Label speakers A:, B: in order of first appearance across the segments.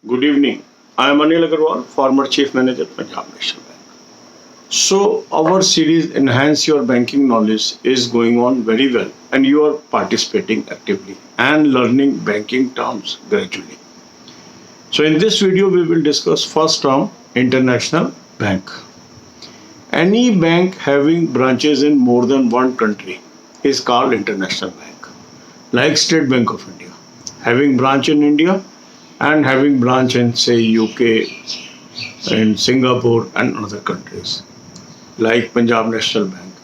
A: Good evening. I am Anil Agarwal, former Chief Manager, Punjab National Bank. So, our series Enhance Your Banking Knowledge is going on very well, and you are participating actively and learning banking terms gradually. So, in this video, we will discuss first term International Bank. Any bank having branches in more than one country is called International Bank, like State Bank of India, having branch in India and having branch in say UK and Singapore and other countries like Punjab National Bank,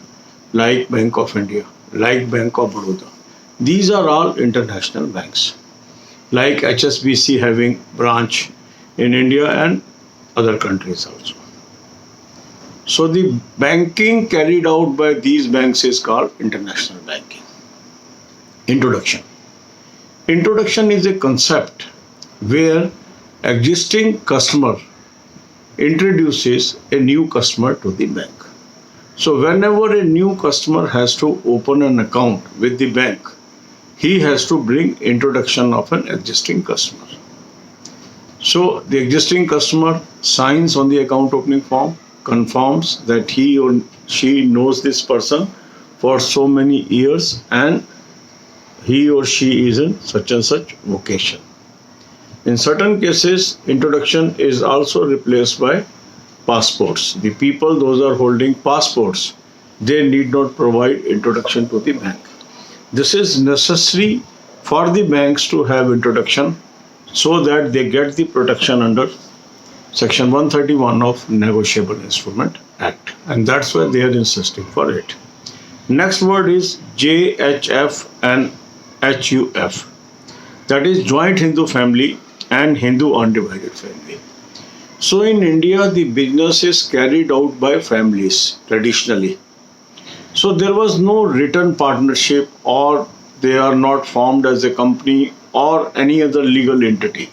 A: like Bank of India, like Bank of Baroda. These are all international banks. Like HSBC having branch in India and other countries also. So the banking carried out by these banks is called international banking. Introduction. Introduction is a concept where existing customer introduces a new customer to the bank. So whenever a new customer has to open an account with the bank, he has to bring introduction of an existing customer. So the existing customer signs on the account opening form, confirms that he or she knows this person for so many years and he or she is in such and such vocation. In certain cases, introduction is also replaced by passports. The people, those are holding passports, they need not provide introduction to the bank. This is necessary for the banks to have introduction so that they get the protection under Section 131 of Negotiable Instrument Act. And that's why they are insisting for it. Next word is JHF and HUF. That is Joint Hindu Family and Hindu Undivided Family. So in India, the business is carried out by families traditionally. So there was no written partnership or they are not formed as a company or any other legal entity.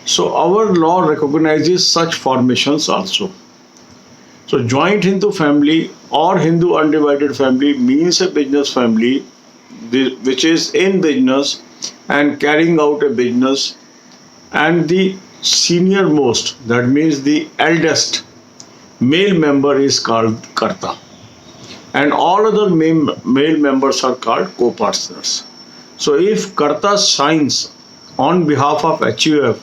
A: So our law recognizes such formations also. So Joint Hindu Family or Hindu Undivided Family means a business family which is in business and carrying out a business, and the senior most, that means the eldest male member is called Karta, and all other male members are called co-partners. So if Karta signs on behalf of HUF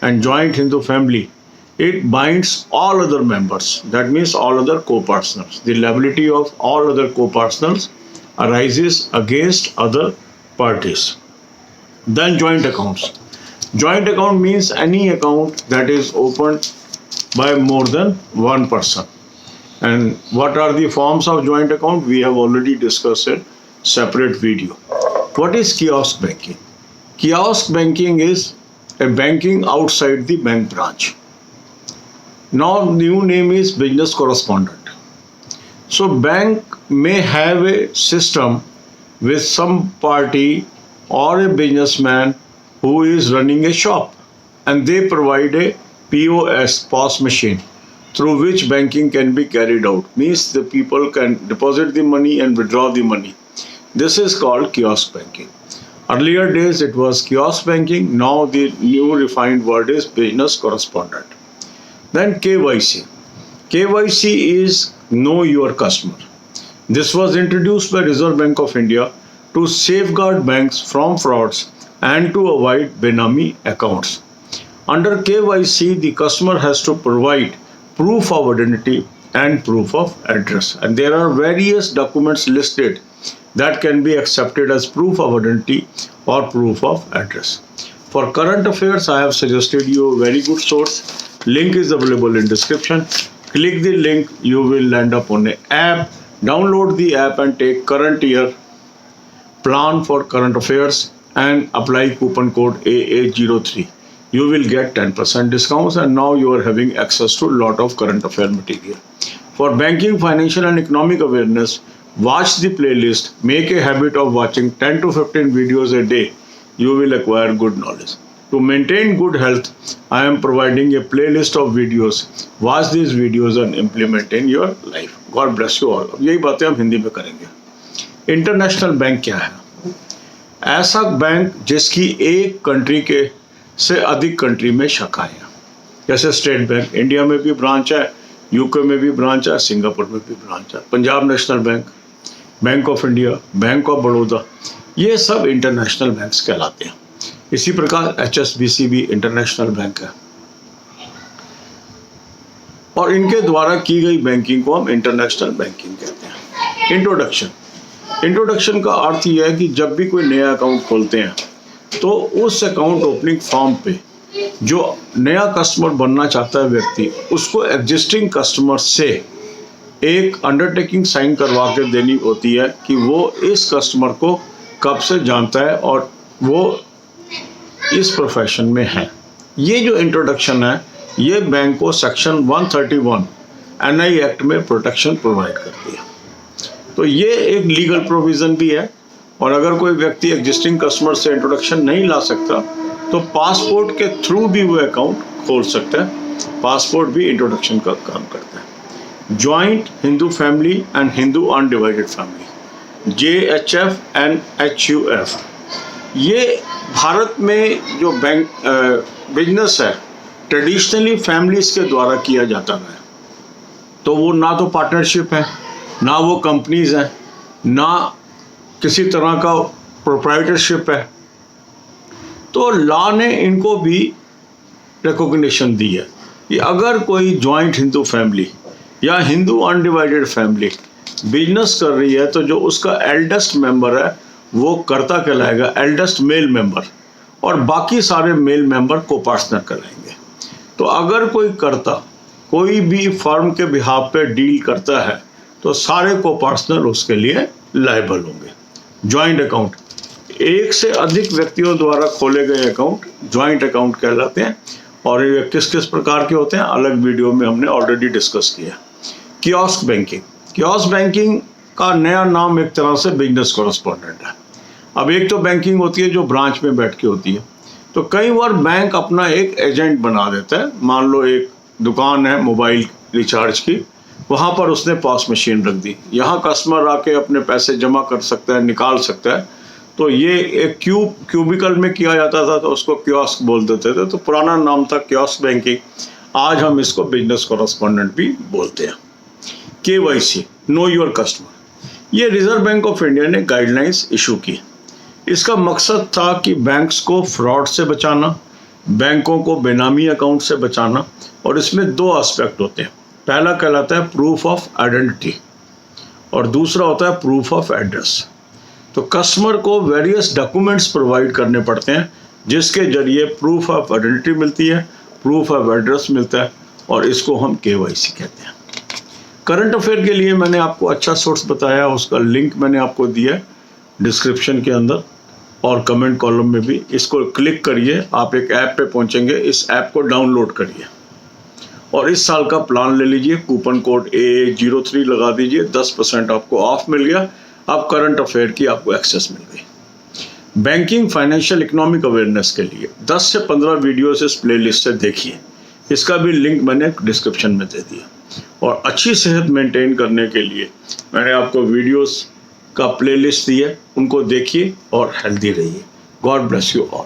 A: and Joint Hindu Family, it binds all other members, that means all other co-partners. The liability of all other co-partners arises against other parties. Then joint accounts. Joint account means any account that is opened by more than one person. And what are the forms of joint account? We have already discussed in separate video. What is kiosk banking? Kiosk banking is a banking outside the bank branch. Now new name is business correspondent. So bank may have a system with some party or a businessman who is running a shop, and they provide a POS machine through which banking can be carried out. Means the people can deposit the money and withdraw the money. This is called kiosk banking. Earlier days it was kiosk banking. Now the new refined word is business correspondent. Then KYC. KYC is Know Your Customer. This was introduced by Reserve Bank of India to safeguard banks from frauds and to avoid benami accounts. Under KYC, the customer has to provide proof of identity and proof of address. And there are various documents listed that can be accepted as proof of identity or proof of address. For current affairs, I have suggested you a very good source. Link is available in description. Click the link, you will land up on an app. Download the app and take current year plan for current affairs and apply coupon code AA03. You will get 10% discounts, and now you are having access to a lot of current affair material. For banking, financial and economic awareness, watch the playlist. Make a habit of watching 10 to 15 videos a day. You will acquire good knowledge. To maintain good health, I am providing a playlist of videos. Watch these videos and implement in your life. God bless you all. अब यही बातें हम हिंदी में करेंगे. International bank क्या है? ऐसा bank जिसकी एक कंट्री के से अधिक कंट्री में शाखाएं हैं। जैसे स्टेट बैंक, इंडिया में भी ब्रांच है, यूके में भी ब्रांच है, सिंगापुर में भी ब्रांच है, Punjab national bank, bank of India, bank of Baroda, ये सब इंटरनेशनल बैंक्स कहलाते हैं। इसी प्रकार HSBC भी इंटरनेशनल बैंक है और इनके द्वारा की गई बैंकिंग को हम इंटरनेशनल बैंकिंग कहते हैं। इंट्रोडक्शन का अर्थ यह है कि जब भी कोई नया अकाउंट खोलते हैं तो उस अकाउंट ओपनिंग फॉर्म पे जो नया कस्टमर बनना चाहता है व्यक्ति, उसको एग्जिस्टिंग कस्टमर से एक अंडरटेकिंग साइन करवा के देनी होती है कि वो इस कस्टमर को कब से जानता है और वो इस प्रोफेशन में है। ये जो इंट्रोडक्शन है, ये बैंक को सेक्शन 131 NI एक्ट में प्रोटेक्शन प्रोवाइड करती है। तो ये एक लीगल प्रोविज़न भी है और अगर कोई व्यक्ति एग्जिस्टिंग कस्टमर से इंट्रोडक्शन नहीं ला सकता तो पासपोर्ट के थ्रू भी वो अकाउंट खोल सकता है। पासपोर्ट भी इंट्रोडक्शन का काम करता है। Joint Hindu family and Hindu undivided family, JHF and HUF, ये भारत में जो बैंक बिजनेस है ट्रेडिशनली फैमिलीज के द्वारा किया जाता है। तो वो ना तो पार्टनरशिप है, ना वो कंपनीज हैं, ना किसी तरह का प्रोप्राइटरशिप है। तो लॉ ने इनको भी रिकॉग्निशन दी है कि अगर कोई जॉइंट हिंदू फैमिली या हिंदू अनडिवाइडेड फैमिली बिजनेस कर रही है तो जो उसका एल्डेस्ट मेंबर है वो कर्ता कहलाएगा, एल्डेस्ट मेल मेंबर, और बाकी सारे मेल मेंबर को पार्टनर कहलाएंगे। तो अगर कोई कर्ता कोई भी फर्म के बिहाफ पे डील करता है तो सारे को पार्टनर उसके लिए लायबल होंगे। जॉइंट अकाउंट, एक से अधिक व्यक्तियों द्वारा खोले गए अकाउंट जॉइंट अकाउंट कहलाते हैं और ये किस किस प्रकार के होते हैं अलग वीडियो में हमने ऑलरेडी डिस्कस किया। कियोस्क बैंकिंग, कियोस्क बैंकिंग का नया नाम एक तरह से बिजनेस कॉरेस्पॉन्डेंट है। अब एक तो बैंकिंग होती है जो ब्रांच में बैठ के होती है, तो कई बार बैंक अपना एक एजेंट बना देता है। मान लो एक दुकान है मोबाइल रिचार्ज की, वहाँ पर उसने पॉस मशीन रख दी, यहाँ कस्टमर आके अपने पैसे जमा कर सकता है, निकाल सकता है। तो ये एक क्यूबिकल में किया जाता था तो उसको कियोस्क बोल देते थे, तो पुराना नाम था कियोस्क बैंकिंग। आज हम इसको बिजनेस कॉरेस्पॉन्डेंट भी बोलते हैं। KYC, नो योर कस्टमर, ये रिजर्व बैंक ऑफ इंडिया ने गाइडलाइंस इशू की। इसका मकसद था कि बैंक्स को फ्रॉड से बचाना, बैंकों को बेनामी अकाउंट से बचाना, और इसमें दो एस्पेक्ट होते हैं। पहला कहलाता है प्रूफ ऑफ आइडेंटिटी और दूसरा होता है प्रूफ ऑफ एड्रेस। तो कस्टमर को वेरियस डॉक्यूमेंट्स प्रोवाइड करने पड़ते हैं जिसके जरिए प्रूफ ऑफ आइडेंटिटी मिलती है, प्रूफ ऑफ एड्रेस मिलता है, और इसको हम KYC कहते हैं। करंट अफेयर के लिए मैंने आपको अच्छा सोर्स बताया, उसका लिंक मैंने आपको दिया है डिस्क्रिप्शन के अंदर और कमेंट कॉलम में भी। इसको क्लिक करिए, आप एक ऐप पे पहुंचेंगे, इस ऐप को डाउनलोड करिए और इस साल का प्लान ले लीजिए। कूपन कोड AA03 लगा दीजिए, 10% आपको ऑफ मिल गया। अब करंट अफेयर की आपको एक्सेस मिल गई। बैंकिंग, फाइनेंशियल, इकोनॉमिक अवेयरनेस के लिए 10 से 15 वीडियोस इस प्लेलिस्ट से देखिए, इसका भी लिंक मैंने डिस्क्रिप्शन में दे दिया। और अच्छी सेहत मेंटेन करने के लिए मैंने आपको वीडियोस का प्लेलिस्ट दी है, उनको देखिए और हेल्दी रहिए। God bless you all.